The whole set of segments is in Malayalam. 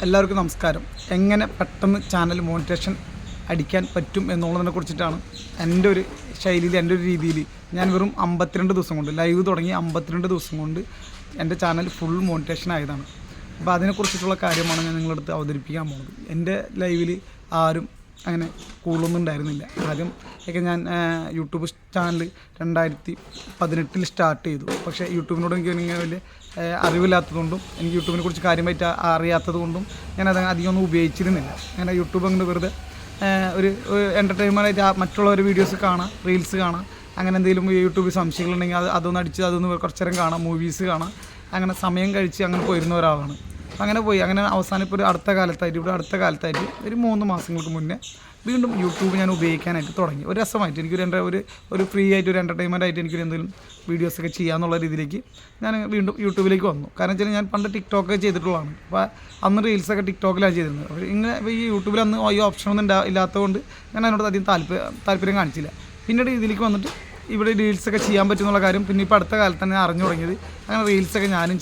എല്ലാവർക്കും നമസ്കാരം. എങ്ങനെ പെട്ടെന്ന് ചാനൽ മോണിറ്റേഷൻ അടിക്കാൻ പറ്റും എന്നുള്ളതിനെ കുറിച്ചിട്ടാണ് എൻ്റെ ഒരു ശൈലിയിൽ, എൻ്റെ ഒരു രീതിയിൽ ഞാൻ വെറും 52 ദിവസം കൊണ്ട് ലൈവ് തുടങ്ങി 52 ദിവസം കൊണ്ട് എൻ്റെ ചാനൽ ഫുൾ മോണിറ്റേഷൻ ആയതാണ്. അപ്പോൾ അതിനെക്കുറിച്ചിട്ടുള്ള കാര്യമാണ് ഞാൻ നിങ്ങളുടെ അടുത്ത് അവതരിപ്പിക്കാൻ പോകുന്നത്. എൻ്റെ ലൈവിൽ ആരും അങ്ങനെ കൂടുതലൊന്നും ഉണ്ടായിരുന്നില്ല. ആദ്യം ഒക്കെ ഞാൻ യൂട്യൂബ് ചാനൽ 2018 സ്റ്റാർട്ട് ചെയ്തു. പക്ഷേ യൂട്യൂബിനോട് എനിക്ക് ഇങ്ങനെ വലിയ അറിവില്ലാത്തതുകൊണ്ടും എനിക്ക് യൂട്യൂബിനെ കുറിച്ച് കാര്യമായിട്ട് അറിയാത്തത് കൊണ്ടും ഞാനത് അധികമൊന്നും ഉപയോഗിച്ചിരുന്നില്ല. അങ്ങനെ യൂട്യൂബ് അങ്ങനെ വെറുതെ ഒരു എൻ്റർടൈൻമെൻറ്റായിട്ട് മറ്റുള്ളവർ വീഡിയോസ് കാണാം, റീൽസ് കാണാം, അങ്ങനെ എന്തെങ്കിലും യൂട്യൂബിൽ സംശയങ്ങളുണ്ടെങ്കിൽ അതൊന്ന് അടിച്ച് അതൊന്ന് കുറച്ച് നേരം കാണാം, മൂവീസ് കാണാം, അങ്ങനെ സമയം കഴിച്ച് അങ്ങനെ പോയിരുന്ന ഒരാളാണ്. അങ്ങനെ പോയി അങ്ങനെ അവസാനം ഇപ്പോൾ ഒരു അടുത്ത കാലത്തായിട്ട് ഒരു 3 മാസങ്ങൾക്ക് മുന്നേ വീണ്ടും യൂട്യൂബ് ഞാൻ ഉപയോഗിക്കാനായിട്ട് തുടങ്ങി. ഒരു രസമായിട്ട് എനിക്കൊരു ഒരു ഫ്രീ ആയിട്ട് ഒരു എൻ്റർടൈൻമെൻ്റ് ആയിട്ട് എനിക്കൊരു എന്തെങ്കിലും വീഡിയോസൊക്കെ ചെയ്യാമെന്നുള്ള രീതിയിലേക്ക് ഞാൻ വീണ്ടും യൂട്യൂബിലേക്ക് വന്നു. കാരണം വെച്ചാൽ ഞാൻ പണ്ട് ടിക്ടോക്ക് ചെയ്തിട്ടുള്ളതാണ്. അപ്പോൾ അന്ന് റീൽസൊക്കെ ടിക്ടോക്കിലാണ് ചെയ്തിരുന്നത്. അപ്പോൾ ഇങ്ങനെ ഈ യൂട്യൂബിൽ അന്ന് ഈ ഓപ്ഷനൊന്നും ഇല്ലാത്തതുകൊണ്ട് ഞാൻ അതിനോട് അധികം താല്പര്യം കാണിച്ചില്ല. പിന്നീട് ഇതിലേക്ക് വന്നിട്ട് ഇവിടെ റീൽസൊക്കെ ചെയ്യാൻ പറ്റുന്നുള്ള കാര്യം പിന്നെ ഇപ്പോൾ അടുത്ത കാലത്ത് തന്നെ അറിഞ്ഞു തുടങ്ങിയത്. അങ്ങനെ റീൽസൊക്കെ ഞാനും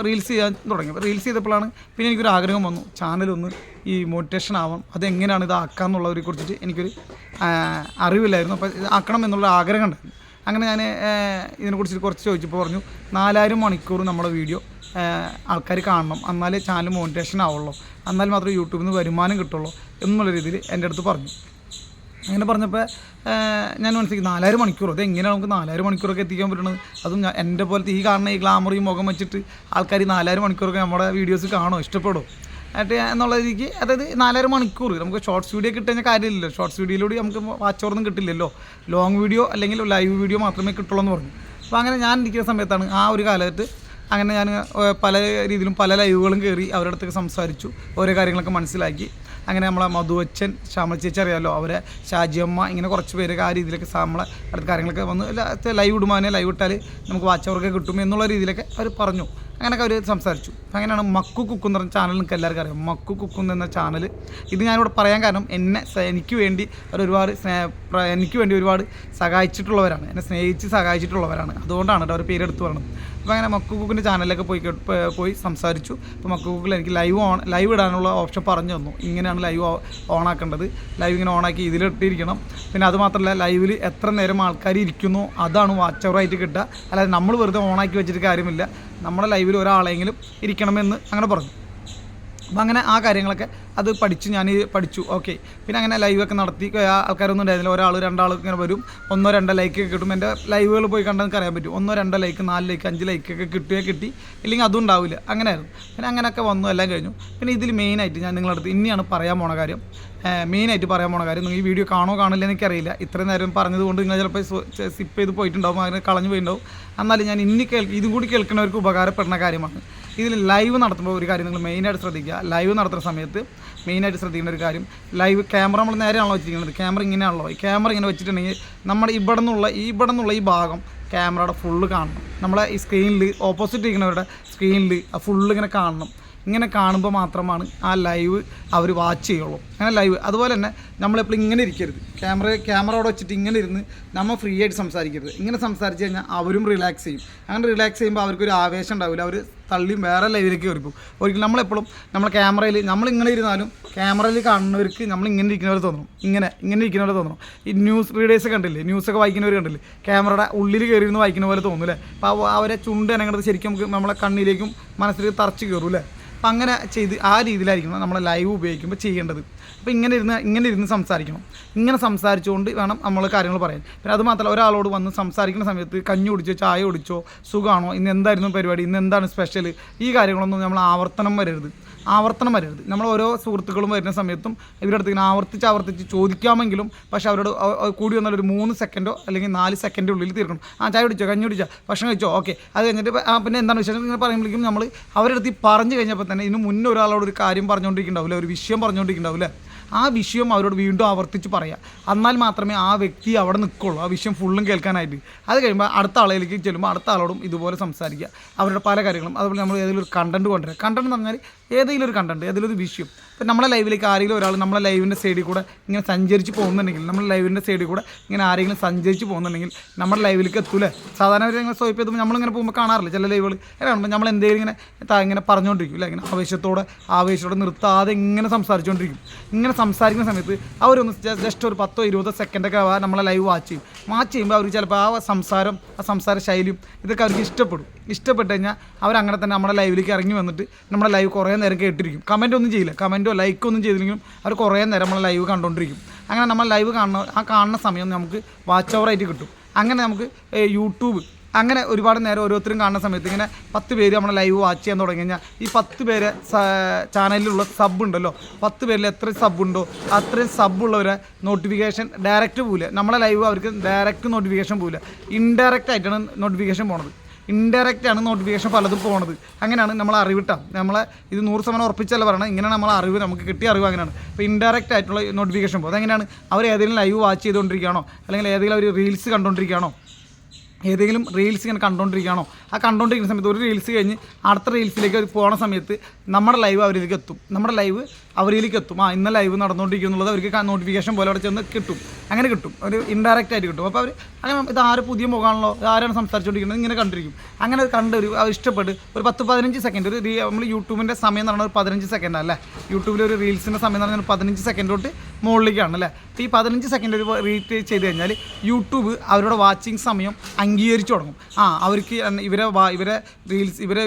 റീൽസ് ചെയ്യാൻ തുടങ്ങി. അപ്പോൾ റീൽസ് ചെയ്തപ്പോഴാണ് പിന്നെ എനിക്കൊരു ആഗ്രഹം വന്നു, ചാനലൊന്ന് ഈ മോട്ടിവേഷൻ ആവാം, അതെങ്ങനെയാണ് ഇതാക്കാമെന്നുള്ളവരെ കുറിച്ചിട്ട് എനിക്കൊരു അറിവില്ലായിരുന്നു. അപ്പോൾ ഇത് ആക്കണം എന്നുള്ള ആഗ്രഹം ഉണ്ടായിരുന്നു. അങ്ങനെ ഞാൻ ഇതിനെക്കുറിച്ച് കുറച്ച് ചോദിച്ചപ്പോൾ പറഞ്ഞു 4000 മണിക്കൂർ നമ്മുടെ വീഡിയോ ആൾക്കാർ കാണണം, എന്നാലേ ചാനൽ മോണിറ്റേഷൻ ആവുള്ളൂ, എന്നാൽ മാത്രമേ യൂട്യൂബിൽ നിന്ന് വരുമാനം കിട്ടുള്ളൂ എന്നുള്ള രീതിയിൽ എൻ്റെ അടുത്ത് പറഞ്ഞു. അങ്ങനെ പറഞ്ഞപ്പോൾ ഞാൻ മനസ്സിലാക്കി 4000 മണിക്കൂർ, അത് എങ്ങനെയാണ് നമുക്ക് 4000 മണിക്കൂറൊക്കെ എത്തിക്കാൻ പറ്റുന്നത്? അതും എൻ്റെ പോലത്തെ ഈ കാണുന്ന ഈ ഗ്ലാമർ ഈ മുഖം വെച്ചിട്ട് ആൾക്കാർ 4000 മണിക്കൂറൊക്കെ നമ്മുടെ വീഡിയോസ് കാണുമോ, ഇഷ്ടപ്പെടുമോ എന്നുള്ള രീതിക്ക്. അതായത് 4000 മണിക്കൂർ നമുക്ക് ഷോർട്സ് വീഡിയോ കിട്ടുന്ന കാര്യമില്ലല്ലോ. ഷോർട്സ് വീഡിയോയിലൂടെ നമുക്ക് വാച്ച് ഓവറൊന്നും കിട്ടില്ലല്ലോ. ലോങ് വീഡിയോ അല്ലെങ്കിൽ ലൈവ് വീഡിയോ മാത്രമേ കിട്ടുള്ളൂ എന്ന് പറഞ്ഞു. അപ്പോൾ അങ്ങനെ ഞാൻ ഇരിക്കുന്ന സമയത്താണ് ആ ഒരു കാലത്ത് അങ്ങനെ ഞാൻ പല രീതിയിലും പല ലൈവുകളും കയറി അവരുടെ അടുത്തൊക്കെ സംസാരിച്ചു, ഓരോ കാര്യങ്ങളൊക്കെ മനസ്സിലാക്കി. അങ്ങനെ നമ്മളെ മധുവച്ചൻ, ശ്യാമള ചേച്ചി അറിയാമല്ലോ, അവരെ ഷാജിയമ്മ, ഇങ്ങനെ കുറച്ച് പേരൊക്കെ ആ രീതിയിലൊക്കെ നമ്മളെ അടുത്ത കാര്യങ്ങളൊക്കെ വന്ന് ലൈവ് ഇടുമ്പോൾ ലൈവ് ഇട്ടാൽ നമുക്ക് വാച്ച് അവർക്ക് കിട്ടും എന്നുള്ള രീതിയിലൊക്കെ അവർ പറഞ്ഞു. അങ്ങനെയൊക്കെ അവർ സംസാരിച്ചു. അങ്ങനെയാണ് മക്കു കുക്കു എന്ന് പറഞ്ഞ ചാനൽ നിങ്ങൾക്ക് എല്ലാവർക്കും അറിയാം. മക്കു കുക്കു എന്ന ചാനൽ ഇത് ഞാനിവിടെ പറയാൻ കാരണം എനിക്ക് വേണ്ടി ഒരുപാട് സഹായിച്ചിട്ടുള്ളവരാണ്, എന്നെ സ്നേഹിച്ച് സഹായിച്ചിട്ടുള്ളവരാണ്. അതുകൊണ്ടാണ് അവർ പേരെടുത്ത് പറയുന്നത്. അപ്പോൾ അങ്ങനെ മക്കു കുക്കിൻ്റെ ചാനലിലൊക്കെ പോയി സംസാരിച്ചു. അപ്പോൾ മക്കു കുക്കിൽ എനിക്ക് ലൈവ് ഇടാനുള്ള ഓപ്ഷൻ പറഞ്ഞു തന്നു. ഇങ്ങനെയാണ് ലൈവ് ഓണാക്കേണ്ടത്, ലൈവ് ഇങ്ങനെ ഓണാക്കി ഇതിലിട്ടിരിക്കണം. പിന്നെ അതുമാത്രമല്ല ലൈവിൽ എത്ര നേരം ആൾക്കാർ ഇരിക്കുന്നു അതാണ് വാച്ച് ഓവറായിട്ട് കിട്ടുക, അല്ലാതെ നമ്മൾ വെറുതെ ഓണാക്കി വെച്ചിട്ട് കാര്യമില്ല, നമ്മുടെ ലൈവിൽ ഒരാളെങ്കിലും ഇരിക്കണമെന്ന് അങ്ങനെ പറഞ്ഞു. അപ്പോൾ അങ്ങനെ ആ കാര്യങ്ങളൊക്കെ അത് ഞാൻ പഠിച്ചു. ഓക്കെ. പിന്നെ അങ്ങനെ ലൈവൊക്കെ നടത്തി ആൾക്കാരൊന്നും ഉണ്ടായിരുന്നില്ല. ഒരാൾ 2 ഇങ്ങനെ വരും, 1-2 ലൈക്കൊക്കെ കിട്ടും. എൻ്റെ ലൈവുകൾ പോയി കണ്ടാൽ നമുക്ക് അറിയാൻ പറ്റും. 1-2 ലൈക്ക്, 4 ലൈക്ക്, 5 ലൈക്കൊക്കെ കിട്ടി, ഇല്ലെങ്കിൽ അതും ഉണ്ടാവില്ല. അങ്ങനെയായിരുന്നു. പിന്നെ അങ്ങനെയൊക്കെ വന്നു, എല്ലാം കഴിഞ്ഞു. പിന്നെ ഇതിൽ മെയിനായിട്ട് ഞാൻ നിങ്ങളടുത്ത് ഇനിയാണ് പറയാൻ പോണ കാര്യം. നിങ്ങൾ ഈ വീഡിയോ കാണില്ല എനിക്കറിയില്ല. ഇത്രയും നേരം പറഞ്ഞതുകൊണ്ട് നിങ്ങൾ ചിലപ്പോൾ സ്കിപ്പ് ചെയ്ത് പോയിട്ടുണ്ടാവും, അങ്ങനെ കളഞ്ഞു പോയിട്ടുണ്ടാവും. എന്നാലും ഞാൻ ഇതും കൂടി കേൾക്കുന്നവർക്ക് ഉപകാരപ്പെടുന്ന കാര്യമാണ്. ഇതിൽ ലൈവ് നടത്തുമ്പോൾ ഒരു കാര്യം നിങ്ങൾ മെയിനായിട്ട് ശ്രദ്ധിക്കുക. ലൈവ് നടത്തുന്ന സമയത്ത് മെയിനായിട്ട് ശ്രദ്ധിക്കേണ്ട ഒരു കാര്യം, ലൈവ് ക്യാമറ നമ്മൾ നേരെയാണല്ലോ വെച്ചിരിക്കുന്നത്. ക്യാമറ ഇങ്ങനെയാണല്ലോ. ഈ ക്യാമറ ഇങ്ങനെ വെച്ചിട്ടുണ്ടെങ്കിൽ നമ്മുടെ ഇവിടെ നിന്നുള്ള ഈ ഭാഗം ക്യാമറയുടെ ഫുള്ള് കാണണം. നമ്മളെ ഈ സ്ക്രീനിൽ ഓപ്പോസിറ്റ് ഇരിക്കുന്നവരുടെ സ്ക്രീനിൽ ആ ഫുള്ള് ഇങ്ങനെ കാണണം. ഇങ്ങനെ കാണുമ്പോൾ മാത്രമാണ് ആ ലൈവ് അവർ വാച്ച് ചെയ്യുള്ളൂ. അങ്ങനെ ലൈവ് അതുപോലെ തന്നെ നമ്മളെപ്പോഴും ഇങ്ങനെ ഇരിക്കരുത്. ക്യാമറ അവിടെ വെച്ചിട്ട് ഇങ്ങനെ ഇരുന്ന് നമ്മൾ ഫ്രീ ആയിട്ട് സംസാരിക്കരുത്. ഇങ്ങനെ സംസാരിച്ച് കഴിഞ്ഞാൽ അവരും റിലാക്സ് ചെയ്യും. അങ്ങനെ റിലാക്സ് ചെയ്യുമ്പോൾ അവർക്കൊരു ആവേശം ഉണ്ടാവില്ല, അവർ തള്ളിയും വേറെ ലൈവിലേക്ക് കയറിപ്പോകും. ഒരിക്കലും നമ്മളെപ്പോഴും നമ്മളെ ക്യാമറയിൽ നമ്മളിങ്ങനെ ഇരുന്നാലും ക്യാമറയിൽ കാണുന്നവർക്ക് നമ്മളിങ്ങനെ ഇരിക്കുന്നവർ തോന്നും, ഇങ്ങനെ ഇരിക്കുന്നവർ തോന്നും. ഈ ന്യൂസ് റീഡേഴ്സ് കണ്ടില്ലേ, ന്യൂസൊക്കെ വായിക്കുന്നവർ കണ്ടില്ലേ, ക്യാമറയുടെ ഉള്ളിൽ കയറിയിരുന്ന് വായിക്കുന്ന പോലെ തോന്നും അല്ലേ. അപ്പോൾ അവരെ ചുണ്ട് അനങ്ങുന്നത് ശരിക്കും നമുക്ക് നമ്മളെ കണ്ണിലേക്കും മനസ്സിലേക്ക് തറച്ച് കയറും അല്ലേ. അപ്പം അങ്ങനെ ചെയ്ത് ആ രീതിയിലായിരിക്കണം നമ്മൾ ലൈവ് ഉപയോഗിക്കുമ്പോൾ ചെയ്യേണ്ടത്. അപ്പോൾ ഇങ്ങനെ ഇരുന്ന് സംസാരിക്കണം. ഇങ്ങനെ സംസാരിച്ചുകൊണ്ട് വേണം നമ്മൾ കാര്യങ്ങൾ പറയാൻ. പിന്നെ അതുമാത്രമല്ല, ഒരാളോട് വന്ന് സംസാരിക്കുന്ന സമയത്ത് കഞ്ഞി കുടിച്ചോ ചായ കുടിച്ചോ സുഖമാണോ, ഇന്ന് എന്തായിരുന്നു പരിപാടി, ഇന്ന് എന്താണ് സ്പെഷ്യൽ, ഈ കാര്യങ്ങളൊന്നും നമ്മൾ ആവർത്തനം വരരുത്. നമ്മൾ ഓരോ സുഹൃത്തുക്കളും വരുന്ന സമയത്തും ഇവരുടെ അടുത്ത് ഇങ്ങനെ ആവർത്തിച്ച് ചോദിക്കാമെങ്കിലും, പക്ഷേ അവരോട് കൂടി വന്നാൽ ഒരു 3 സെക്കൻഡോ അല്ലെങ്കിൽ 4 സെക്കൻഡ് ഉള്ളിൽ തീർക്കണം. ചായ കുടിച്ചോ, കഞ്ഞി കുടിച്ചോ, ഭക്ഷണം കഴിച്ചോ, ഓക്കെ. അത് കഴിഞ്ഞിട്ട് പിന്നെ എന്താണ് വിശേഷം ഇങ്ങനെ പറയുമ്പോഴേക്കും നമ്മൾ അവരുടെ അടുത്ത് പറഞ്ഞു കഴിഞ്ഞപ്പോൾ തന്നെ ഇതിന് മുന്നേ ഒരാളോട് ഒരു കാര്യം പറഞ്ഞുകൊണ്ടിരിക്കുന്നുണ്ടാവില്ല, ഒരു വിഷയം പറഞ്ഞുകൊണ്ടിരിക്കുന്നുണ്ടാവില്ലേ. ആ വിഷയം അവരോട് വീണ്ടും ആവർത്തിച്ച് പറയുക. എന്നാൽ മാത്രമേ ആ വ്യക്തി അവിടെ നിൽക്കുള്ളൂ, ആ വിഷയം ഫുള്ളും കേൾക്കാനായിട്ട്. അത് കഴിയുമ്പോൾ അടുത്ത ആളിലേക്ക് ചെല്ലുമ്പോൾ അടുത്ത ആളോടും ഇതുപോലെ സംസാരിക്കുക, അവരുടെ പല കാര്യങ്ങളും. അതുപോലെ നമ്മൾ ഏതെങ്കിലും ഒരു കണ്ടൻറ്റ് കൊണ്ടുവരിക. കണ്ടൻറ്റ് എന്ന് പറഞ്ഞാൽ ഏതെങ്കിലും ഒരു കണ്ടൻറ്റ്, ഏതെങ്കിലും ഒരു വിഷയം. ഇപ്പം നമ്മളെ ലൈവിലേക്ക് ആരെങ്കിലും ഒരാൾ നമ്മളെ ലൈവിൻ്റെ സൈഡിൽ കൂടെ ഇങ്ങനെ സഞ്ചരിച്ച് പോകുന്നുണ്ടെങ്കിൽ, നമ്മുടെ ലൈവിൻ്റെ സൈഡിൽ കൂടെ ഇങ്ങനെ ആരെങ്കിലും സഞ്ചരിച്ച് പോകുന്നുണ്ടെങ്കിൽ നമ്മുടെ ലൈവിലേക്ക് എത്തൂലേ. സാധാരണ ഇങ്ങനെ സ്വൈപ്പ് ചെയ്തുമ്പോൾ നമ്മളിങ്ങനെ പോകുമ്പോൾ കാണാറില്ല ചില ലൈവുകൾ. കാണുമ്പോൾ നമ്മൾ എന്തെങ്കിലും ഇങ്ങനെ പറഞ്ഞുകൊണ്ടിരിക്കും അല്ലേ, ഇങ്ങനെ ആവേശത്തോടെ നിർത്താതെ ഇങ്ങനെ സംസാരിച്ചുകൊണ്ടിരിക്കും. ഇങ്ങനെ സംസാരിക്കുന്ന സമയത്ത് അവരൊന്ന് ജസ്റ്റ് ഒരു 10-20 സെക്കൻഡൊക്കെ നമ്മളെ ലൈവ് വാച്ച് ചെയ്യുമ്പോൾ അവർ ചിലപ്പോൾ ആ സംസാര ശൈലിയും ഇതൊക്കെ അവർക്ക് ഇഷ്ടപ്പെട്ട് കഴിഞ്ഞാൽ അവരങ്ങനെ തന്നെ നമ്മുടെ ലൈവിലേക്ക് ഇറങ്ങി വന്നിട്ട് നമ്മുടെ ലൈവ് കുറേ നേരം കേട്ടിരിക്കും. കമൻറ്റ് ഒന്നും ചെയ്യില്ല, കമൻറ്റോ ലൈക്കൊന്നും ചെയ്തില്ലെങ്കിലും അവർ കുറേ നേരം നമ്മളെ ലൈവ് കണ്ടുകൊണ്ടിരിക്കും. അങ്ങനെ നമ്മൾ ലൈവ് കാണുന്ന സമയം നമുക്ക് വാച്ച് ഓവറായിട്ട് കിട്ടും. അങ്ങനെ നമുക്ക് യൂട്യൂബ് അങ്ങനെ ഒരുപാട് നേരം ഓരോരുത്തരും കാണുന്ന സമയത്ത് ഇങ്ങനെ 10 പേര് നമ്മളെ ലൈവ് വാച്ച് ചെയ്യാൻ തുടങ്ങി കഴിഞ്ഞാൽ ഈ 10 പേര് ചാനലിലുള്ള സബ് ഉണ്ടല്ലോ, 10 പേരിൽ എത്ര സബുണ്ടോ അത്രയും സബുള്ളവരെ നോട്ടിഫിക്കേഷൻ ഡയറക്റ്റ് പോവില്ല. നമ്മളെ ലൈവ് അവർക്ക് ഡയറക്റ്റ് നോട്ടിഫിക്കേഷൻ പോവില്ല, ഇൻഡയറക്റ്റ് ആയിട്ടാണ് നോട്ടിഫിക്കേഷൻ പോണത്. ഇൻഡയറക്റ്റാണ് നോട്ടിഫിക്കേഷൻ പലതും പോണത്. അങ്ങനെയാണ് നമ്മൾ അറിവിട്ടാം. നമ്മളെ ഇത് 100% ഉറപ്പിച്ചല്ല പറയണം, ഇങ്ങനെയാണ് നമ്മളെ അറിവ്, നമുക്ക് കിട്ടിയ അറിവ് അങ്ങനെയാണ്. ഇപ്പോൾ ഇൻഡയറക്റ്റ് ആയിട്ടുള്ള നോട്ടിഫിക്കേഷൻ പോകും. അതെങ്ങനെയാണ്? അവർ ഏതെങ്കിലും ലൈവ് വാച്ച് ചെയ്തുകൊണ്ടിരിക്കുകയാണോ, അല്ലെങ്കിൽ ഏതെങ്കിലും അവർ റീൽസ് കണ്ടുകൊണ്ടിരിക്കുകയാണോ, ഏതെങ്കിലും റീൽസ് ഇങ്ങനെ കണ്ടുകൊണ്ടിരിക്കുകയാണോ, ആ കണ്ടുകൊണ്ടിരിക്കുന്ന സമയത്ത് ഒരു റീൽസ് കഴിഞ്ഞ് അടുത്ത റീൽസിലേക്ക് പോകുന്ന സമയത്ത് നമ്മുടെ ലൈവ് അവരിലേക്ക് എത്തും. ഇന്ന ലൈവ് നടന്നുകൊണ്ടിരിക്കും എന്നുള്ളത് അവർക്ക് നോട്ടിഫിക്കേഷൻ പോലെ അവിടെ ചെന്ന് കിട്ടും. അങ്ങനെ കിട്ടും, ഒരു ഇൻഡയറക്റ്റ് ആയിട്ട് കിട്ടും. അപ്പോൾ അവർ അങ്ങനെ ഇത് ആര് പുതിയ മുഖമാണല്ലോ, ആരാണ് സംസാരിച്ചുകൊണ്ടിരിക്കുന്നത് ഇങ്ങനെ കണ്ടിരിക്കും. അങ്ങനെ കണ്ട് അവർ ഇഷ്ടപ്പെട്ട് ഒരു 10-15 സെക്കൻഡ് നമ്മൾ യൂട്യൂബിൻ്റെ സമയം എന്ന് പറഞ്ഞാൽ 15 സെക്കൻഡ് അല്ലേ, യൂട്യൂബിൽ ഒരു റീൽസിൻ്റെ സമയം എന്ന് പറഞ്ഞാൽ 15 സെക്കൻഡ് തൊട്ട് മുകളിലേക്കാണ് അല്ലേ. അപ്പോൾ ഈ 15 സെക്കൻഡ് ഒരു റീറ്റ് ചെയ്ത് കഴിഞ്ഞാൽ യൂട്യൂബ് അവരുടെ വാച്ചിങ് സമയം അംഗീകരിച്ചു തുടങ്ങും. അവർക്ക് ഇവരെ റീൽസ്, ഇവരെ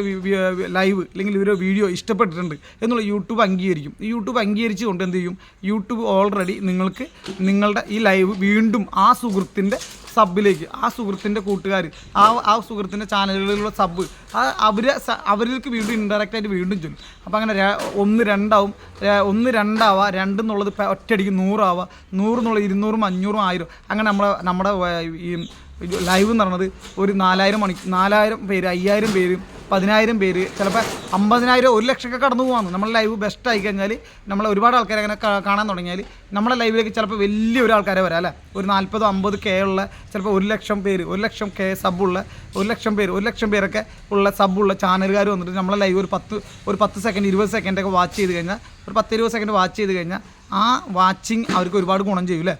ലൈവ് അല്ലെങ്കിൽ ഇവരെ വീഡിയോ ഇഷ്ടപ്പെട്ടിട്ടുണ്ട് എന്നുള്ള യൂട്യൂബ് അംഗീകരിക്കും. ഈ യൂട്യൂബ് അംഗീകരിച്ചുകൊണ്ട് എന്ത് ചെയ്യും, യൂട്യൂബ് ഓൾറെഡി നിങ്ങൾക്ക് നിങ്ങളുടെ ഈ ലൈവ് വീണ്ടും ആ സുഹൃത്തിൻ്റെ സബിലേക്ക്, ആ സുഹൃത്തിൻ്റെ കൂട്ടുകാർ, ആ സുഹൃത്തിൻ്റെ ചാനലുകളിലുള്ള സബ് അവരിലേക്ക് വീണ്ടും ഇൻഡയറക്റ്റ് ആയിട്ട് വീണ്ടും ചൊല്ലും. അപ്പോൾ അങ്ങനെ 1-2 ആവും, 1-2 2 എന്നുള്ളത് ഒറ്റയടിക്ക് 100 ആവുക, 100 എന്നുള്ളത് 200, 500, 1000. അങ്ങനെ നമ്മുടെ ഈ ലൈവ് എന്ന് പറയുന്നത് ഒരു 4000 പേര്, 5000 പേര്, 10000 പേര്, ചിലപ്പോൾ 50,000, 1 ലക്ഷമൊക്കെ കടന്നു പോകാമെന്ന്. നമ്മളെ ലൈവ് ബെസ്റ്റ് ആയി കഴിഞ്ഞാൽ, നമ്മളെ ഒരുപാട് ആൾക്കാരെ അങ്ങനെ കാണാൻ തുടങ്ങിയാൽ നമ്മളെ ലൈവിലേക്ക് ചിലപ്പോൾ വലിയൊരു ആൾക്കാരെ വരാം അല്ലേ. ഒരു 40-50K ഉള്ള, ചിലപ്പോൾ 1 ലക്ഷം പേര്, 1 ലക്ഷം K സബുള്ള, 1 ലക്ഷം പേരൊക്കെ ഉള്ള സബുള്ള ചാനലുകാർ വന്നിട്ട് നമ്മളെ ലൈവ് ഒരു 10 സെക്കൻഡ് 20 സെക്കൻഡൊക്കെ വാച്ച് ചെയ്ത് കഴിഞ്ഞാൽ, ഒരു 10-20 സെക്കൻഡ് വാച്ച് ചെയ്ത് കഴിഞ്ഞാൽ ആ വാച്ചിങ് അവർക്ക് ഒരുപാട് ഗുണം ചെയ്യും അല്ലേ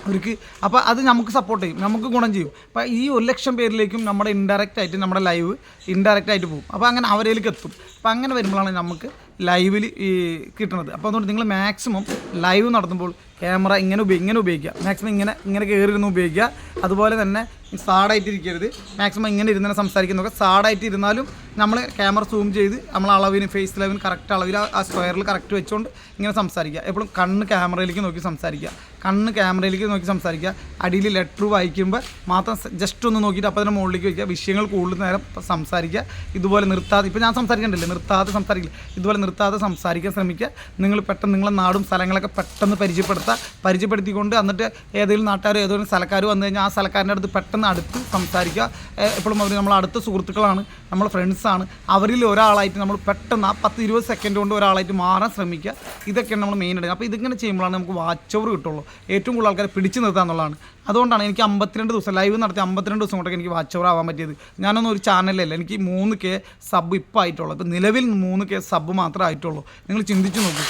അവർക്ക്. അപ്പോൾ അത് നമുക്ക് സപ്പോർട്ട് ചെയ്യും, നമുക്ക് ഗുണം ചെയ്യും. അപ്പോൾ ഈ 1 ലക്ഷം പേരിലേക്കും നമ്മുടെ ഇൻഡയറക്റ്റ് ആയിട്ട് നമ്മുടെ ലൈവ് ഇൻഡയറക്റ്റ് ആയിട്ട് പോകും. അപ്പോൾ അങ്ങനെ അവരിലേക്ക് എത്തും. അപ്പോൾ അങ്ങനെ വരുമ്പോഴാണ് നമുക്ക് ലൈവിൽ ഈ കിട്ടുന്നത്. അപ്പോൾ അതുകൊണ്ട് നിങ്ങൾ മാക്സിമം ലൈവ് നടത്തുമ്പോൾ ക്യാമറ ഇങ്ങനെ ഉപയോഗിക്കുക, മാക്സിമം ഇങ്ങനെ കയറിയിരുന്ന് ഉപയോഗിക്കുക. അതുപോലെ തന്നെ സാഡായിട്ടിരിക്കരുത്, മാക്സിമം ഇങ്ങനെ ഇരുന്ന് സംസാരിക്കുന്നതൊക്കെ. സാഡായിട്ട് ഇരുന്നാലും നമ്മൾ ക്യാമറ സൂം ചെയ്ത് നമ്മൾ അളവിന്, ഫേസ് ലെവലിന് കറക്റ്റ് അളവിൽ ആ സ്ക്വയറിൽ കറക്റ്റ് വെച്ചുകൊണ്ട് ഇങ്ങനെ സംസാരിക്കുക. എപ്പോഴും കണ്ണ് ക്യാമറയിലേക്ക് നോക്കി സംസാരിക്കുക, അടിയിൽ ലെറ്റർ വായിക്കുമ്പോൾ മാത്രം ജസ്റ്റ് ഒന്ന് നോക്കിയിട്ട് അപ്പോൾ തന്നെ മുകളിലേക്ക് വയ്ക്കുക. വിഷയങ്ങൾ കൂടുതൽ നേരം സംസാരിക്കുക. ഇതുപോലെ നിർത്താതെ, ഇപ്പോൾ ഞാൻ സംസാരിക്കണ്ടല്ലേ, ഇതുപോലെ നിർത്താതെ സംസാരിക്കാൻ ശ്രമിക്കുക. നിങ്ങൾ പെട്ടെന്ന് നിങ്ങളെ നാടും സ്ഥലങ്ങളൊക്കെ പെട്ടെന്ന് പരിചയപ്പെടുത്തിക്കൊണ്ട് എന്നിട്ട് ഏതെങ്കിലും നാട്ടുകാരോ ഏതെങ്കിലും സ്ഥലക്കാരോ വന്നു കഴിഞ്ഞാൽ ആ സ്ഥലക്കാരൻ്റെ അടുത്ത് പെട്ടെന്ന് അടുത്ത് സംസാരിക്കുക. എപ്പോഴും അവർ നമ്മൾ അടുത്ത സുഹൃത്തുക്കളാണ്, നമ്മളെ ഫ്രണ്ട്സാണ്. അവരിൽ ഒരാളായിട്ട് നമ്മൾ പെട്ടെന്ന് ആ 10-20 സെക്കൻഡ് കൊണ്ട് ഒരാളായിട്ട് മാറാൻ ശ്രമിക്കുക. ഇതൊക്കെയാണ് നമ്മൾ മെയിൻ എടുക്കുക. അപ്പോൾ ഇതിങ്ങനെ ചെയ്യുമ്പോഴാണ് നമുക്ക് വാച്ച് ഓവർ കിട്ടുള്ളൂ, ഏറ്റവും കൂടുതൽ ആൾക്കാരെ പിടിച്ചു നിർത്തുക എന്നുള്ളതാണ്. അതുകൊണ്ടാണ് എനിക്ക് 52 ദിവസം ലൈവ് നടത്തി 52 ദിവസം കൊണ്ടൊക്കെ എനിക്ക് വാച്ച് ഓവർ ആവാൻ പറ്റിയത്. ഞാനൊന്നും ഒരു ചാനലല്ല, എനിക്ക് 3K സബ് ഇപ്പോൾ ആയിട്ടുള്ളൂ. ഇപ്പോൾ നിലവിൽ 3K സബ് മാത്രമേ ആയിട്ടുള്ളൂ. നിങ്ങൾ ചിന്തിച്ച് നോക്കൂ,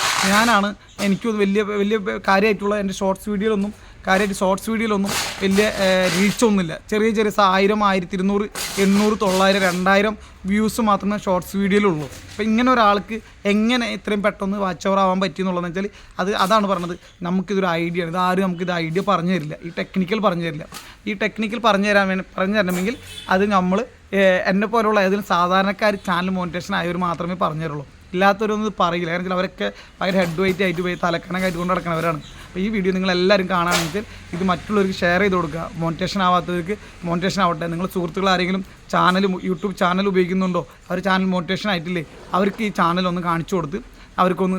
എനിക്കത് വലിയ കാര്യമായിട്ടുള്ള എൻ്റെ ഷോർട്സ് വീഡിയോയിലൊന്നും വലിയ റീച്ചൊന്നുമില്ല. ചെറിയ 1000, 1200, 800, 900, 2000 വ്യൂസ് മാത്രമേ ഷോർട്സ് വീഡിയോയിലുള്ളൂ. അപ്പോൾ ഇങ്ങനെ ഒരാൾക്ക് എങ്ങനെ ഇത്രയും പെട്ടെന്ന് വാച്ച് ഓവർ ആവാൻ പറ്റിയെന്നുള്ളതെന്ന് വെച്ചാൽ അതാണ് പറഞ്ഞത്. നമുക്കിതൊരു ഐഡിയ ആണ്, ഇതാരും നമുക്കിത് ഐഡിയ പറഞ്ഞു തരില്ല, ഈ ടെക്നിക്കൽ പറഞ്ഞു തരണമെങ്കിൽ അത് നമ്മൾ എന്നെ പോലുള്ള ഏതെങ്കിലും സാധാരണക്കാർ ചാനൽ മോണിറ്റേഷൻ ആയവർ മാത്രമേ പറഞ്ഞു തരുള്ളൂ. ഇല്ലാത്തവരൊന്നും പറയില്ല. കാരണം അവരൊക്കെ ഭയങ്കര ഹെഡ് വെയിറ്റ് ആയിട്ട് പോയി തലക്കണക്കായിട്ട് കൊണ്ട് നടക്കുന്നവരാണ്. അപ്പോൾ ഈ വീഡിയോ നിങ്ങളെല്ലാവരും കാണുകയാണെങ്കിൽ ഇത് മറ്റുള്ളവർക്ക് ഷെയർ ചെയ്ത് കൊടുക്കുക. മോണിറ്റേഷൻ ആവാത്തവർക്ക് മോണിറ്റേഷൻ ആവട്ടെ. നിങ്ങൾ സുഹൃത്തുക്കൾ ആരെങ്കിലും യൂട്യൂബ് ചാനൽ ഉപയോഗിക്കുന്നുണ്ടോ, അവർ ചാനൽ മോണിറ്റേഷൻ ആയിട്ടില്ലേ, അവർക്ക് ഈ ചാനലൊന്ന് കാണിച്ചു കൊടുത്ത് അവർക്കൊന്ന്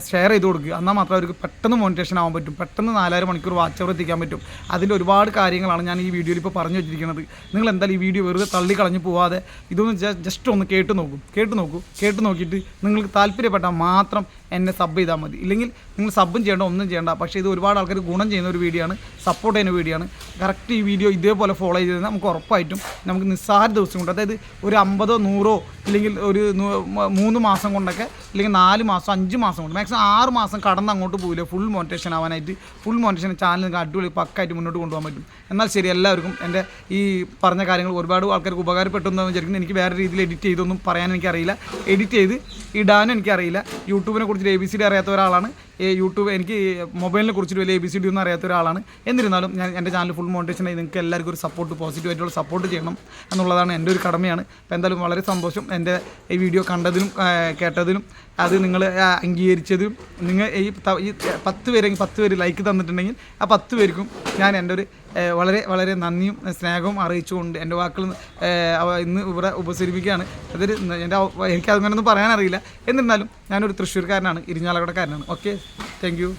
ഷെയർ ചെയ്ത് കൊടുക്കുക. എന്നാൽ മാത്രമേ അവർക്ക് പെട്ടെന്ന് മോണിറ്റേഷൻ ആവാൻ പറ്റും, പെട്ടെന്ന് 4000 മണിക്കൂർ വാച്ച് അവർ എത്തിക്കാൻ പറ്റും. അതിൽ ഒരുപാട് കാര്യങ്ങളാണ് ഞാൻ ഈ വീഡിയോയിൽ ഇപ്പോൾ പറഞ്ഞു വെച്ചിരിക്കുന്നത്. നിങ്ങൾ എന്തായാലും ഈ വീഡിയോ വെറുതെ തള്ളിക്കളഞ്ഞ് പോവാതെ ഇതൊന്ന് ജസ്റ്റ് ഒന്ന് കേട്ട് നോക്കിയിട്ട് നിങ്ങൾക്ക് താല്പര്യപ്പെട്ടാൽ മാത്രം എന്നെ സബ് ചെയ്താൽ മതി. ഇല്ലെങ്കിൽ നിങ്ങൾ സബും ചെയ്യേണ്ട, ഒന്നും ചെയ്യേണ്ട. പക്ഷേ ഇത് ഒരുപാട് ആൾക്കാർ ഗുണം ചെയ്യുന്ന ഒരു വീഡിയോ ആണ്, സപ്പോർട്ട് ചെയ്യുന്ന വീഡിയോ ആണ്. കറക്റ്റ് ഈ വീഡിയോ ഇതേപോലെ ഫോളോ ചെയ്ത് നമുക്ക് ഉറപ്പായിട്ടും നമുക്ക് നിസ്സാര ദിവസം കൊണ്ട്, അതായത് ഒരു 50 100 ഇല്ലെങ്കിൽ ഒരു 3 മാസം കൊണ്ടൊക്കെ, ഇല്ലെങ്കിൽ 4 മാസം 5 മാസം കൊണ്ട്, മാക്സിമം 6 മാസം കടന്ന് അങ്ങോട്ട് പോകില്ല ഫുൾ മോണിറ്റേഷൻ ആവാനായിട്ട്. ഫുൾ മോണിറ്റേഷൻ ചാനൽ നിങ്ങൾക്ക് അടിപൊളി പക്കായിട്ട് മുന്നോട്ട് കൊണ്ടുപോകാൻ പറ്റും. എന്നാൽ ശരി, എല്ലാവർക്കും എൻ്റെ ഈ പറഞ്ഞ കാര്യങ്ങൾ ഒരുപാട് ആൾക്കാർക്ക് ഉപകാരപ്പെട്ടു എന്ന് വിചാരിക്കുന്നു. എനിക്ക് വേറെ രീതിയിൽ എഡിറ്റ് ചെയ്തൊന്നും പറയാൻ എനിക്കറിയില്ല, എഡിറ്റ് ചെയ്ത് ഇടാനും എനിക്കറിയില്ല. യൂട്യൂബിനെ കുറിച്ച് ABCD അറിയാത്ത ഒരാളാണ്. യൂട്യൂബ് എനിക്ക് മൊബൈലിനെ കുറിച്ചിട്ട് വലിയ ABCD ഒന്നും അറിയാത്ത ഒരാളാണ്. എന്നിരുന്നാലും ഞാൻ എൻ്റെ ചാനൽ ഫുൾ മോണിറ്റേഷനായി നിങ്ങൾക്ക് എല്ലാവർക്കും ഒരു സപ്പോർട്ട്, പോസിറ്റീവായിട്ടുള്ള സപ്പോർട്ട് ചെയ്യണം എന്നുള്ളതാണ് എൻ്റെ ഒരു കടമയാണ്. അപ്പോൾ എന്തായാലും വളരെ സന്തോഷം എൻ്റെ ഈ വീഡിയോ കണ്ടതിനും കേട്ടതിനും, അത് നിങ്ങൾ അംഗീകരിച്ചതും. നിങ്ങൾ ഈ 10 പേര് ലൈക്ക് തന്നിട്ടുണ്ടെങ്കിൽ ആ 10 പേർക്കും ഞാൻ എൻ്റെ ഒരു വളരെ വളരെ നന്ദിയും സ്നേഹവും അറിയിച്ചുകൊണ്ട് എൻ്റെ വാക്കുകൾ ഇന്ന് ഇവിടെ ഉപസരിപ്പിക്കുകയാണ്. അതൊരു എനിക്കതങ്ങനെയൊന്നും പറയാനറിയില്ല. എന്നിരുന്നാലും ഞാനൊരു തൃശ്ശൂർക്കാരനാണ്, ഇരിഞ്ഞാലക്കുടക്കാരനാണ്. Okay, thank U.